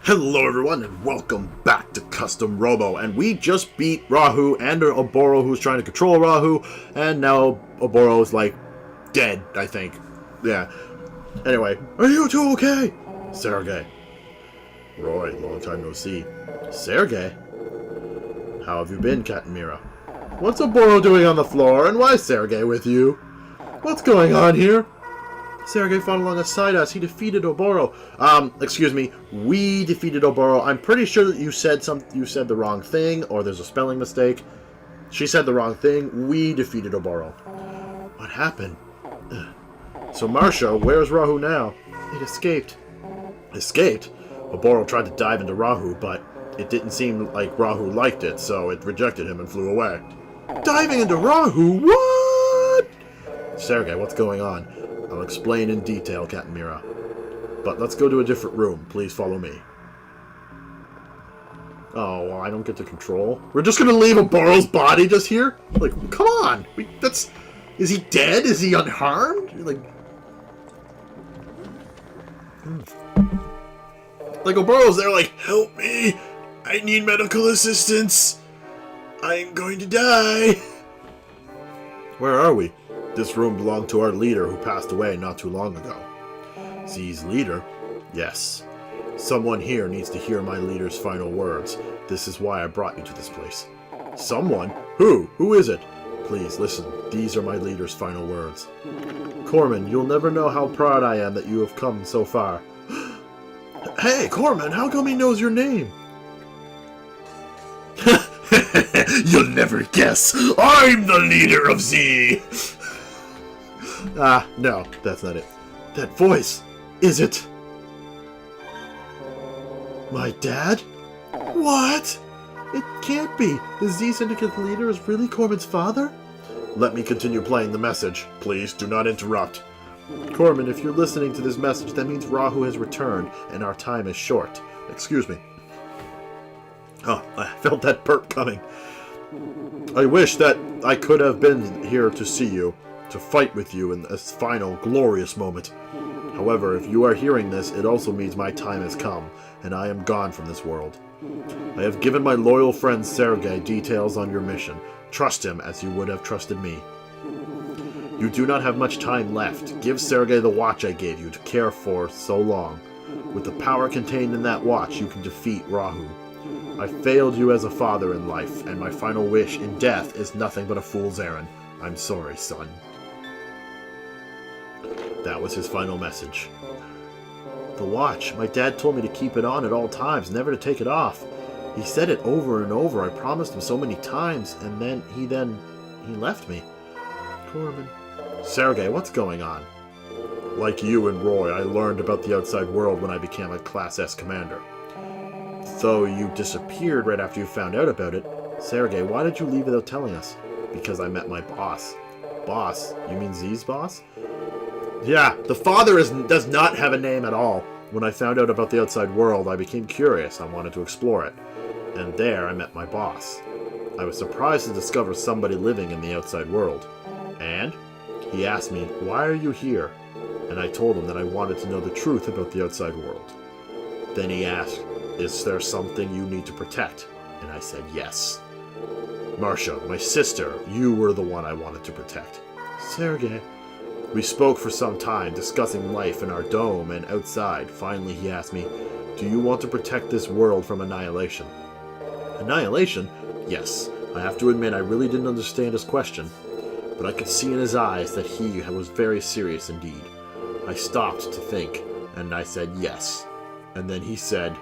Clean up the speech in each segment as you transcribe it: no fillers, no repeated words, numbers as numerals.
Hello everyone and welcome back to Custom Robo, and we just beat Rahu and Oboro, who's trying to control Rahu, and now Oboro is like dead, I think. Yeah. Anyway, are you two okay? Sergey. Roy, long time no see. Sergey? How have you been, Katamira? What's Oboro doing on the floor, and why is Sergey with you? What's going on here? Sergey fought alongside us. He defeated Oboro. Excuse me. We defeated Oboro. I'm pretty sure that you said the wrong thing, or there's a spelling mistake. She said the wrong thing. We defeated Oboro. What happened? So, Marcia, where's Rahu now? It escaped. Escaped? Oboro tried to dive into Rahu, but it didn't seem like Rahu liked it, so it rejected him and flew away. Diving into Rahu? What? Sergey, what's going on? I'll explain in detail, Katamira. But let's go to a different room. Please follow me. Oh, well, I don't get to control. We're just gonna leave Oboro's body just here? Like, come on! Is he dead? Is he unharmed? Like Oboro's there like, help me! I need medical assistance! I'm going to die! Where are we? This room belonged to our leader who passed away not too long ago. Z's leader? Yes. Someone here needs to hear my leader's final words. This is why I brought you to this place. Someone? Who? Who is it? Please, listen. These are my leader's final words. Corman, you'll never know how proud I am that you have come so far. Hey, Corman, how come he knows your name? You'll never guess. I'm the leader of Z! No, that's not it. That voice, is it my dad? What? It can't be. The Z Syndicate leader is really Corman's father? Let me continue playing the message. Please do not interrupt. Corman, if you're listening to this message, that means Rahu has returned, and our time is short. Excuse me. Oh, I felt that burp coming. I wish that I could have been here to see you, to fight with you in this final, glorious moment. However, if you are hearing this, it also means my time has come, and I am gone from this world. I have given my loyal friend Sergey details on your mission. Trust him as you would have trusted me. You do not have much time left. Give Sergey the watch I gave you to care for so long. With the power contained in that watch, you can defeat Rahu. I failed you as a father in life, and my final wish in death is nothing but a fool's errand. I'm sorry, son. That was his final message. The watch. My dad told me to keep it on at all times, never to take it off. He said it over and over. I promised him so many times, and then he left me. Corbin. Sergey, what's going on? Like you and Roy, I learned about the outside world when I became a Class S commander. Though you disappeared right after you found out about it. Sergey, why did you leave without telling us? Because I met my boss. Boss? You mean Z's boss? Yeah, the father does not have a name at all. When I found out about the outside world, I became curious. I wanted to explore it. And there I met my boss. I was surprised to discover somebody living in the outside world. And he asked me, why are you here? And I told him that I wanted to know the truth about the outside world. Then he asked, is there something you need to protect? And I said, yes. Marcia, my sister, you were the one I wanted to protect. Sergey. We spoke for some time, discussing life in our dome and outside. Finally, he asked me, do you want to protect this world from annihilation? Annihilation? Yes. I have to admit I really didn't understand his question, but I could see in his eyes that he was very serious indeed. I stopped to think, and I said yes. And then he said,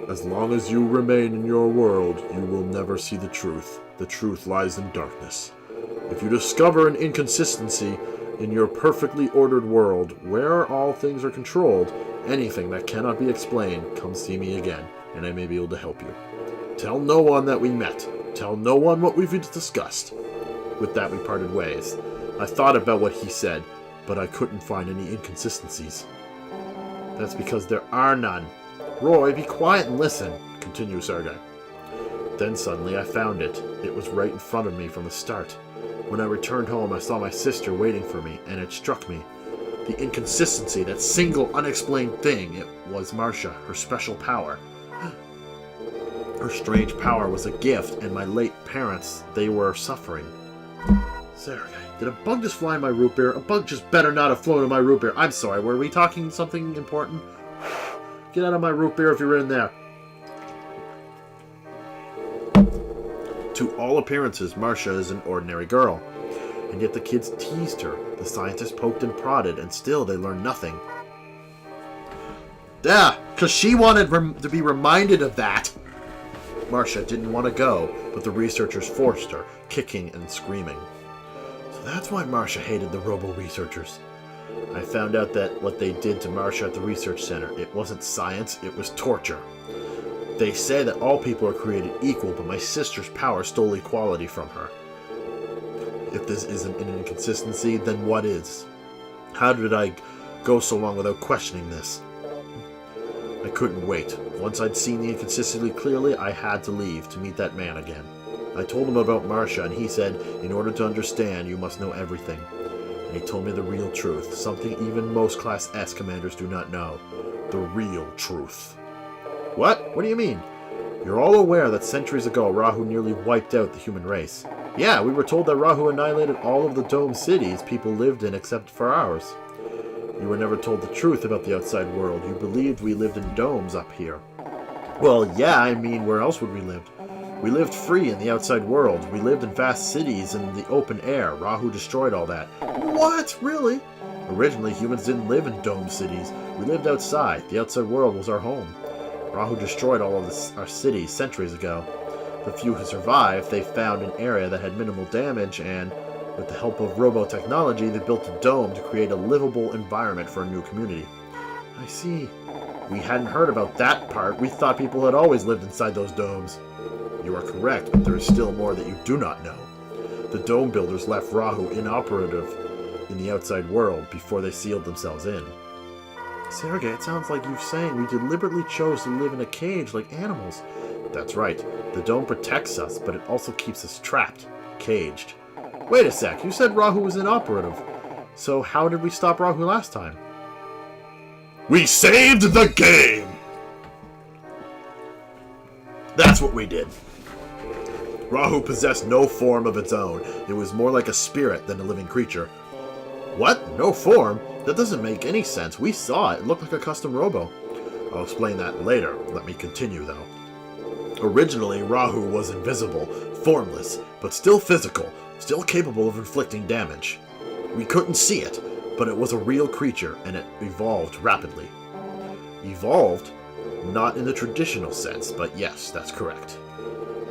as long as you remain in your world, you will never see the truth. The truth lies in darkness. If you discover an inconsistency in your perfectly ordered world, where all things are controlled, anything that cannot be explained, come see me again, and I may be able to help you. Tell no one that we met. Tell no one what we've discussed. With that, we parted ways. I thought about what he said, but I couldn't find any inconsistencies. That's because there are none. Roy, be quiet and listen, continued Sergey. Then suddenly I found it. It was right in front of me from the start. When I returned home, I saw my sister waiting for me, and it struck me. The inconsistency, that single unexplained thing, it was Marcia, her special power. Her strange power was a gift, and my late parents, they were suffering. Sergei, did a bug just fly in my root beer? A bug just better not have flown in my root beer. I'm sorry, were we talking something important? Get out of my root beer if you're in there. To all appearances, Marcia is an ordinary girl. And yet the kids teased her. The scientists poked and prodded, and still they learned nothing. Yeah, because she wanted to be reminded of that. Marcia didn't want to go, but the researchers forced her, kicking and screaming. So that's why Marcia hated the Robo researchers. I found out that what they did to Marcia at the research center, it wasn't science, it was torture. They say that all people are created equal, but my sister's power stole equality from her. If this isn't an inconsistency, then what is? How did I go so long without questioning this? I couldn't wait. Once I'd seen the inconsistency clearly, I had to leave to meet that man again. I told him about Marcia, and he said, in order to understand, you must know everything. And he told me the real truth, something even most Class S commanders do not know. The real truth. What? What do you mean? You're all aware that centuries ago, Rahu nearly wiped out the human race. Yeah, we were told that Rahu annihilated all of the dome cities people lived in except for ours. You were never told the truth about the outside world. You believed we lived in domes up here. Well, yeah, I mean, where else would we live? We lived free in the outside world. We lived in vast cities in the open air. Rahu destroyed all that. What? Really? Originally, humans didn't live in dome cities. We lived outside. The outside world was our home. Rahu destroyed all of our cities centuries ago. The few who survived, they found an area that had minimal damage, and with the help of Robo technology, they built a dome to create a livable environment for a new community. I see. We hadn't heard about that part. We thought people had always lived inside those domes. You are correct, but there is still more that you do not know. The dome builders left Rahu inoperative in the outside world before they sealed themselves in. Sergei, it sounds like you're saying we deliberately chose to live in a cage like animals. That's right. The dome protects us, but it also keeps us trapped, caged. Wait a sec, you said Rahu was inoperative. So how did we stop Rahu last time? We saved the game! That's what we did. Rahu possessed no form of its own. It was more like a spirit than a living creature. What? No form? That doesn't make any sense. We saw it. It looked like a custom Robo. I'll explain that later. Let me continue, though. Originally, Rahu was invisible, formless, but still physical, still capable of inflicting damage. We couldn't see it, but it was a real creature, and it evolved rapidly. Evolved? Not in the traditional sense, but yes, that's correct.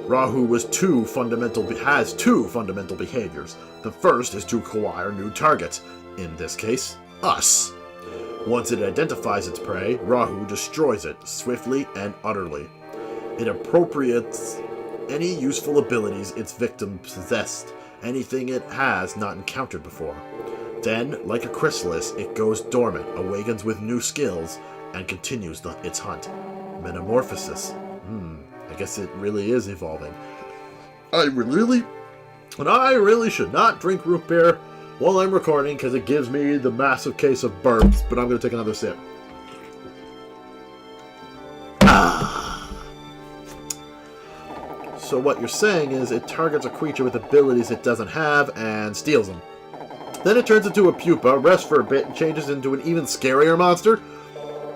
Rahu has two fundamental behaviors. The first is to acquire new targets, in this case, us. Once it identifies its prey, Rahu destroys it, swiftly and utterly. It appropriates any useful abilities its victim possessed, anything it has not encountered before. Then, like a chrysalis, it goes dormant, awakens with new skills, and continues its hunt. Metamorphosis. I guess it really is evolving. I really should not drink root beer while I'm recording because it gives me the massive case of burps, but I'm going to take another sip. So what you're saying is it targets a creature with abilities it doesn't have and steals them. Then it turns into a pupa, rests for a bit, and changes into an even scarier monster?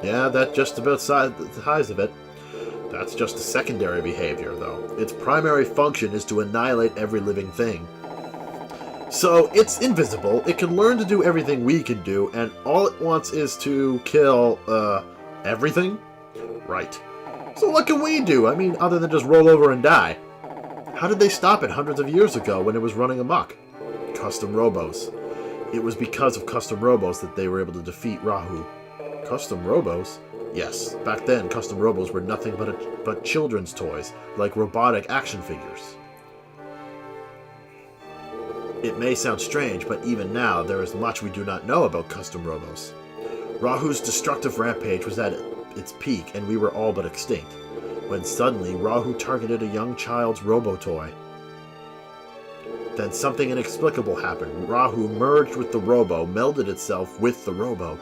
Yeah, that's just about the size of it. That's just a secondary behavior, though. Its primary function is to annihilate every living thing. So, it's invisible, it can learn to do everything we can do, and all it wants is to kill, everything? Right. So what can we do? I mean, other than just roll over and die. How did they stop it hundreds of years ago when it was running amok? Custom Robos. It was because of custom Robos that they were able to defeat Rahu. Custom Robos? Yes, back then custom Robos were nothing but children's toys, like robotic action figures. It may sound strange, but even now there is much we do not know about custom Robos. Rahu's destructive rampage was at its peak and we were all but extinct, when suddenly Rahu targeted a young child's Robo toy. Then something inexplicable happened. Rahu merged with the Robo, melded itself with the Robo.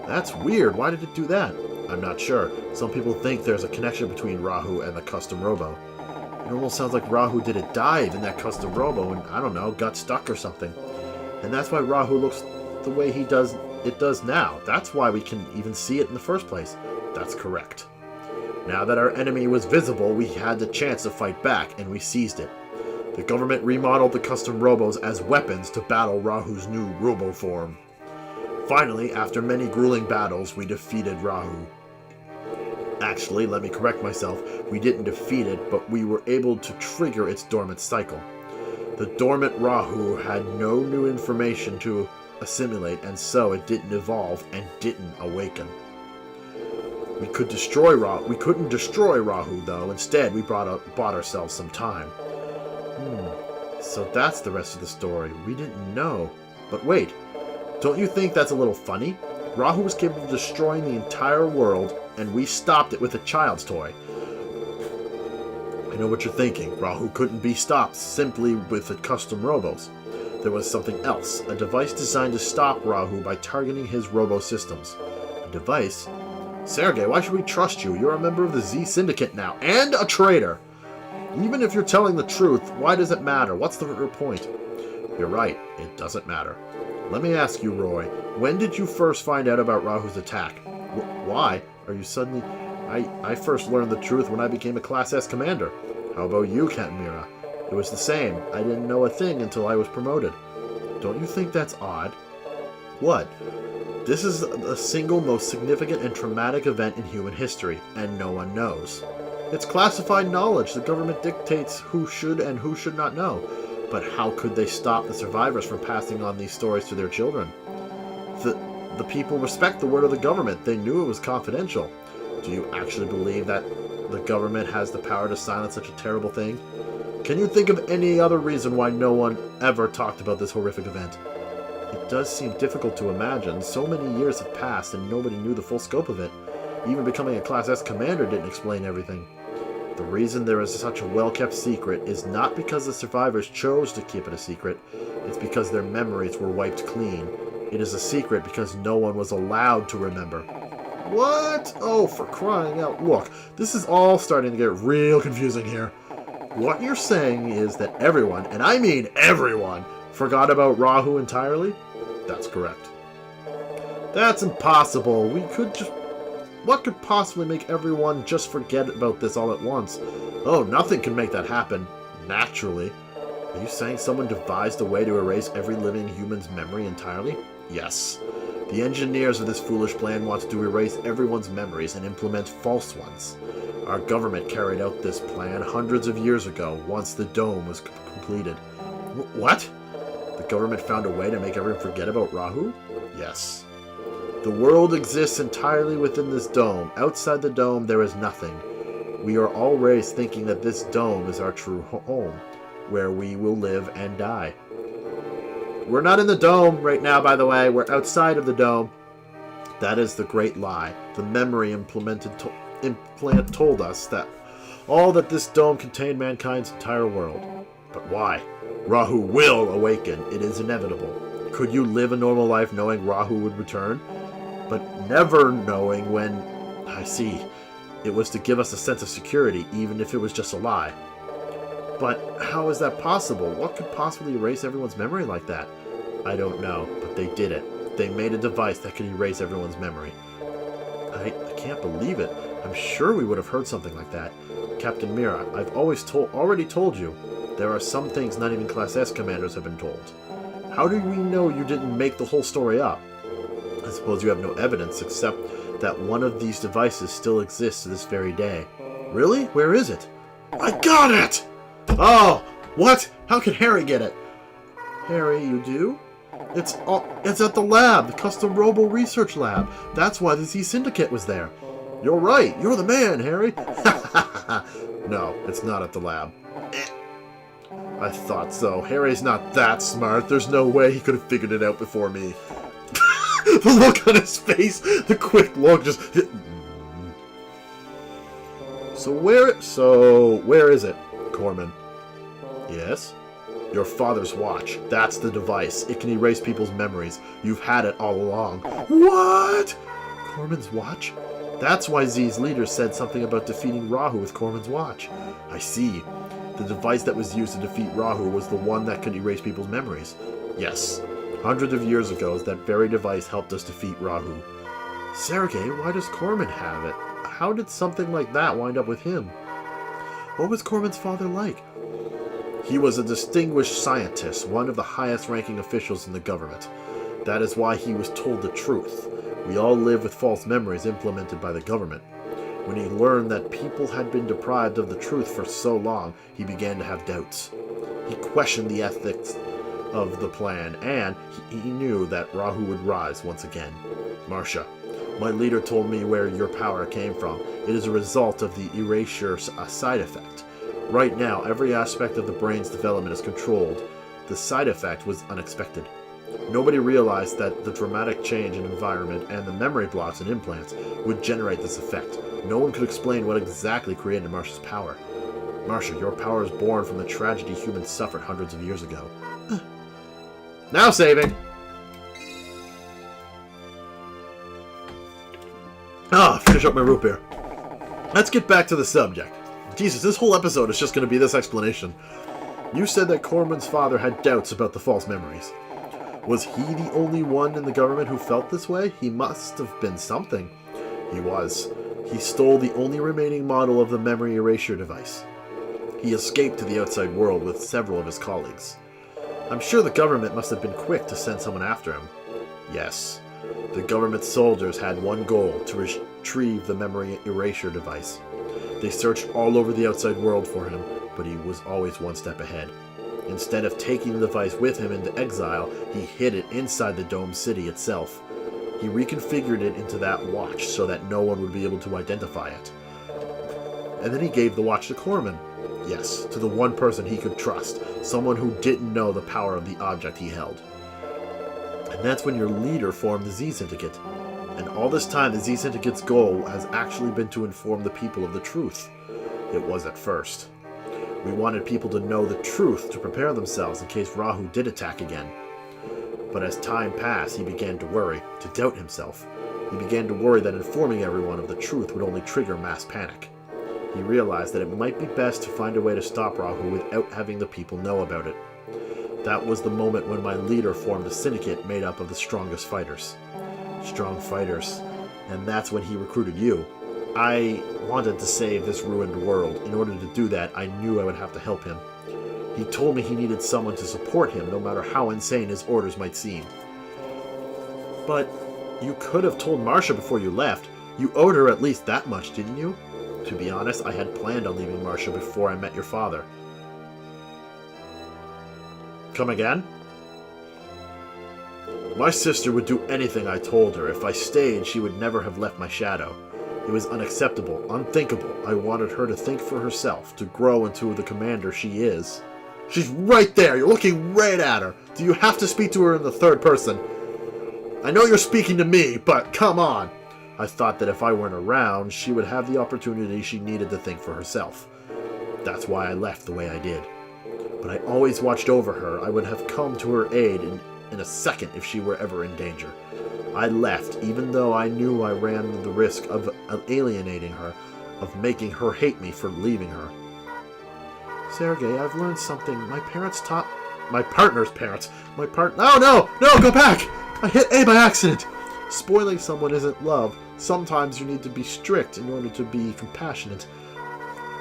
That's weird. Why did it do that? I'm not sure. Some people think there's a connection between Rahu and the custom Robo. It almost sounds like Rahu did a dive in that custom Robo and, I don't know, got stuck or something. And that's why Rahu looks the way it does now. That's why we can even see it in the first place. That's correct. Now that our enemy was visible, we had the chance to fight back, and we seized it. The government remodeled the custom Robos as weapons to battle Rahu's new Robo form. Finally, after many grueling battles, we defeated Rahu. Actually, let me correct myself, we didn't defeat it, but we were able to trigger its dormant cycle. The dormant Rahu had no new information to assimilate, and so it didn't evolve and didn't awaken. We couldn't destroy Rahu, though. Instead, we bought ourselves some time. So that's the rest of the story. We didn't know. But wait, don't you think that's a little funny? Rahu was capable of destroying the entire world, and we stopped it with a child's toy. I know what you're thinking. Rahu couldn't be stopped simply with the custom Robos. There was something else, a device designed to stop Rahu by targeting his Robo systems. A device? Sergey, why should we trust you? You're a member of the Z Syndicate now, and a traitor! Even if you're telling the truth, why does it matter? What's the point? You're right, it doesn't matter. Let me ask you, Roy, when did you first find out about Rahu's attack? Why? Are you suddenly... I first learned the truth when I became a Class S commander. How about you, Captain Mira? It was the same. I didn't know a thing until I was promoted. Don't you think that's odd? What? This is the single most significant and traumatic event in human history, and no one knows. It's classified knowledge. The government dictates who should and who should not know. But how could they stop the survivors from passing on these stories to their children? The people respect the word of the government. They knew it was confidential. Do you actually believe that the government has the power to silence such a terrible thing? Can you think of any other reason why no one ever talked about this horrific event? It does seem difficult to imagine. So many years have passed and nobody knew the full scope of it. Even becoming a Class S commander didn't explain everything. The reason there is such a well-kept secret is not because the survivors chose to keep it a secret. It's because their memories were wiped clean. It is a secret because no one was allowed to remember. What? Oh, for crying out. Look, this is all starting to get real confusing here. What you're saying is that everyone, and I mean everyone, forgot about Rahu entirely? That's correct. That's impossible. What could possibly make everyone just forget about this all at once? Oh, nothing can make that happen. Naturally. Are you saying someone devised a way to erase every living human's memory entirely? Yes. The engineers of this foolish plan wanted to erase everyone's memories and implement false ones. Our government carried out this plan hundreds of years ago, once the dome was completed. What? The government found a way to make everyone forget about Rahu? Yes. The world exists entirely within this dome. Outside the dome, there is nothing. We are all raised thinking that this dome is our true home, where we will live and die. We're not in the dome right now, by the way. We're outside of the dome. That is the great lie. The memory implant told us that all that this dome contained mankind's entire world. But why? Rahu will awaken. It is inevitable. Could you live a normal life knowing Rahu would return? But never knowing when... I see. It was to give us a sense of security, even if it was just a lie. But how is that possible? What could possibly erase everyone's memory like that? I don't know, but they did it. They made a device that could erase everyone's memory. I can't believe it. I'm sure we would have heard something like that. Captain Mira, I've already told you. There are some things not even Class S commanders have been told. How do we know you didn't make the whole story up? I suppose you have no evidence except that one of these devices still exists to this very day. Really? Where is it? I got it! Oh, what? How could Harry get it? Harry, you do? It's at the lab, the Custom Robo Research Lab. That's why the Z Syndicate was there. You're right. You're the man, Harry. No, it's not at the lab. I thought so. Harry's not that smart. There's no way he could have figured it out before me. The look on his face, the quick look, just... So where is it, Corman? Yes? Your father's watch. That's the device. It can erase people's memories. You've had it all along. What? Corman's watch? That's why Z's leader said something about defeating Rahu with Corman's watch. I see. The device that was used to defeat Rahu was the one that could erase people's memories. Yes. Hundreds of years ago, that very device helped us defeat Rahu. Sergei, why does Corman have it? How did something like that wind up with him? What was Corman's father like? He was a distinguished scientist, one of the highest-ranking officials in the government. That is why he was told the truth. We all live with false memories implemented by the government. When he learned that people had been deprived of the truth for so long, he began to have doubts. He questioned the ethics of the plan, and he knew that Rahu would rise once again. Marcia, my leader told me where your power came from. It is a result of the erasure side effect. Right now, every aspect of the brain's development is controlled. The side effect was unexpected. Nobody realized that the dramatic change in environment and the memory blocks and implants would generate this effect. No one could explain what exactly created Marcia's power. Marcia, your power is born from the tragedy humans suffered hundreds of years ago. Now saving! Finish up my root beer. Let's get back to the subject. Jesus, this whole episode is just going to be this explanation. You said that Corman's father had doubts about the false memories. Was he the only one in the government who felt this way? He must have been something. He was. He stole the only remaining model of the memory erasure device. He escaped to the outside world with several of his colleagues. I'm sure the government must have been quick to send someone after him. Yes. The government soldiers had one goal, to retrieve the memory erasure device. They searched all over the outside world for him, but he was always one step ahead. Instead of taking the device with him into exile, he hid it inside the domed city itself. He reconfigured it into that watch so that no one would be able to identify it. And then he gave the watch to Corman. Yes, to the one person he could trust, someone who didn't know the power of the object he held. And that's when your leader formed the Z Syndicate. And all this time, the Z Syndicate's goal has actually been to inform the people of the truth. It was at first. We wanted people to know the truth to prepare themselves in case Rahu did attack again. But as time passed, he began to worry, to doubt himself. He began to worry that informing everyone of the truth would only trigger mass panic. He realized that it might be best to find a way to stop Rahu without having the people know about it. That was the moment when my leader formed a syndicate made up of the strongest fighters. Strong fighters. And that's when he recruited you. I wanted to save this ruined world. In order to do that, I knew I would have to help him. He told me he needed someone to support him, no matter how insane his orders might seem. But you could have told Marcia before you left. You owed her at least that much, didn't you? To be honest, I had planned on leaving Marcia before I met your father. Come again? My sister would do anything I told her. If I stayed, she would never have left my shadow. It was unacceptable, unthinkable. I wanted her to think for herself, to grow into the commander she is. She's right there! You're looking right at her! Do you have to speak to her in the third person? I know you're speaking to me, but come on! I thought that if I weren't around, she would have the opportunity she needed to think for herself. That's why I left the way I did. But I always watched over her. I would have come to her aid in a second if she were ever in danger. I left, even though I knew I ran the risk of alienating her, of making her hate me for leaving her. Sergei, I've learned something. My parents taught... My partner's parents. No, go back! I hit A by accident! Spoiling someone isn't love. Sometimes you need to be strict in order to be compassionate.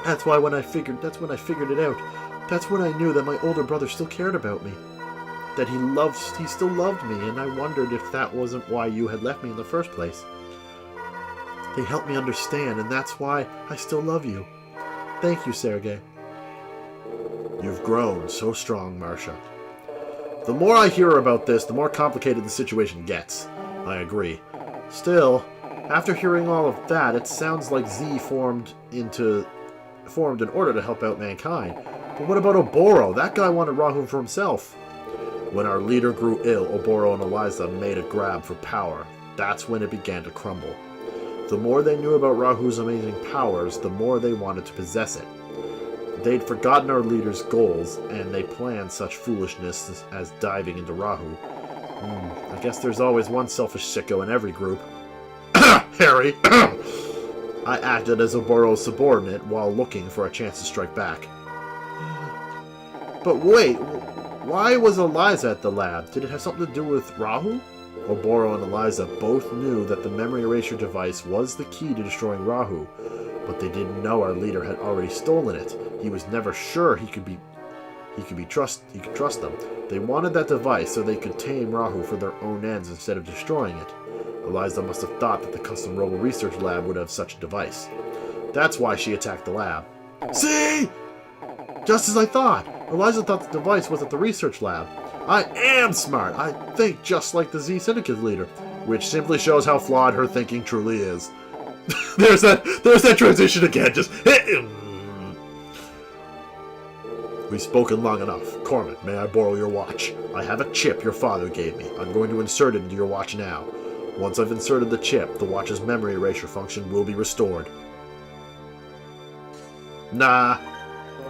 That's when I figured it out. That's when I knew that my older brother still cared about me. That he still loved me, and I wondered if that wasn't why you had left me in the first place. They helped me understand, and that's why I still love you. Thank you, Sergei. You've grown so strong, Marcia. The more I hear about this, the more complicated the situation gets. I agree. Still, after hearing all of that, it sounds like Z formed in order to help out mankind. But what about Oboro? That guy wanted Rahu for himself. When our leader grew ill, Oboro and Eliza made a grab for power. That's when it began to crumble. The more they knew about Rahu's amazing powers, the more they wanted to possess it. They'd forgotten our leader's goals, and they planned such foolishness as diving into Rahu. I guess there's always one selfish sicko in every group. Harry! I acted as Oboro's subordinate while looking for a chance to strike back. But wait, why was Eliza at the lab? Did it have something to do with Rahu? Oboro and Eliza both knew that the memory erasure device was the key to destroying Rahu, but they didn't know our leader had already stolen it. He was never sure he could trust them. They wanted that device so they could tame Rahu for their own ends instead of destroying it. Eliza must have thought that the custom Robo research lab would have such a device. That's why she attacked the lab. See? Just as I thought. Eliza thought the device was at the research lab. I am smart. I think just like the Z Syndicate leader, which simply shows how flawed her thinking truly is. there's that transition again. Just We've spoken long enough. Corman, may I borrow your watch? I have a chip your father gave me. I'm going to insert it into your watch now. Once I've inserted the chip, the watch's memory erasure function will be restored. Nah.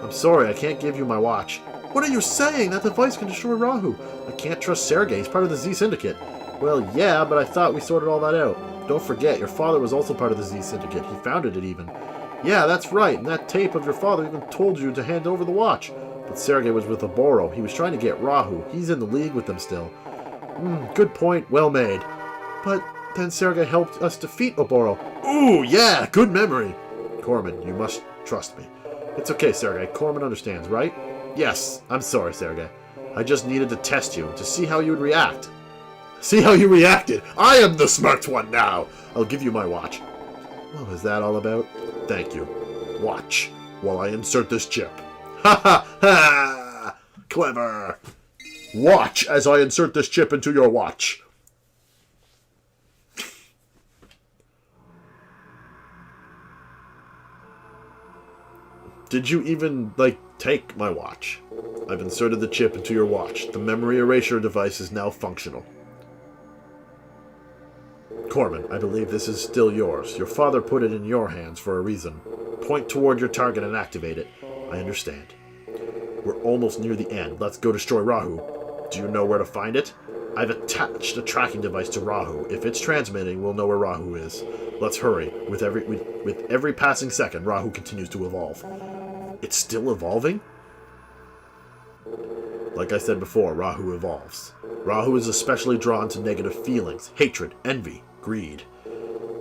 I'm sorry, I can't give you my watch. What are you saying? That device can destroy Rahu. I can't trust Sergei. He's part of the Z Syndicate. Well, yeah, but I thought we sorted all that out. Don't forget, your father was also part of the Z Syndicate. He founded it even. Yeah, that's right, and that tape of your father even told you to hand over the watch. But Sergei was with Oboro. He was trying to get Rahu. He's in the league with them still. Good point. Well made. But then Sergei helped us defeat Oboro. Ooh, yeah, good memory. Corman, you must trust me. It's okay, Sergei. Corman understands, right? Yes, I'm sorry, Sergei. I just needed to test you, to see how you would react. See how you reacted! I am the smart one now! I'll give you my watch. What was that all about? Thank you. Watch, while I insert this chip. Ha ha ha! Clever! Watch as I insert this chip into your watch. Did you even, take my watch? I've inserted the chip into your watch. The memory erasure device is now functional. Corman, I believe this is still yours. Your father put it in your hands for a reason. Point toward your target and activate it. I understand. We're almost near the end. Let's go destroy Rahu. Do you know where to find it? I've attached a tracking device to Rahu. If it's transmitting, we'll know where Rahu is. Let's hurry. With every passing second, Rahu continues to evolve. It's still evolving? Like I said before, Rahu evolves. Rahu is especially drawn to negative feelings, hatred, envy, greed.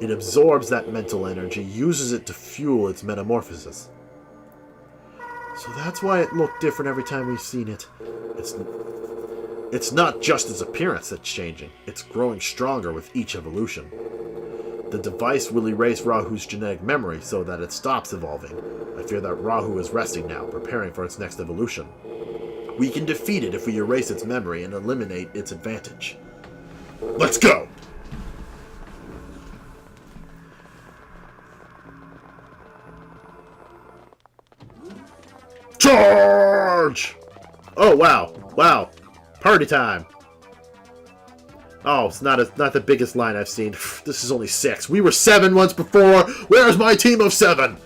It absorbs that mental energy, uses it to fuel its metamorphosis. So that's why it looked different every time we've seen it. It's not just its appearance that's changing, it's growing stronger with each evolution. The device will erase Rahu's genetic memory so that it stops evolving. I fear that Rahu is resting now, preparing for its next evolution. We can defeat it if we erase its memory and eliminate its advantage. Let's go! Charge! Oh, wow. Wow. Party time. Oh, it's not the biggest line I've seen. This is only 6. We were 7 once before. Where's my team of 7?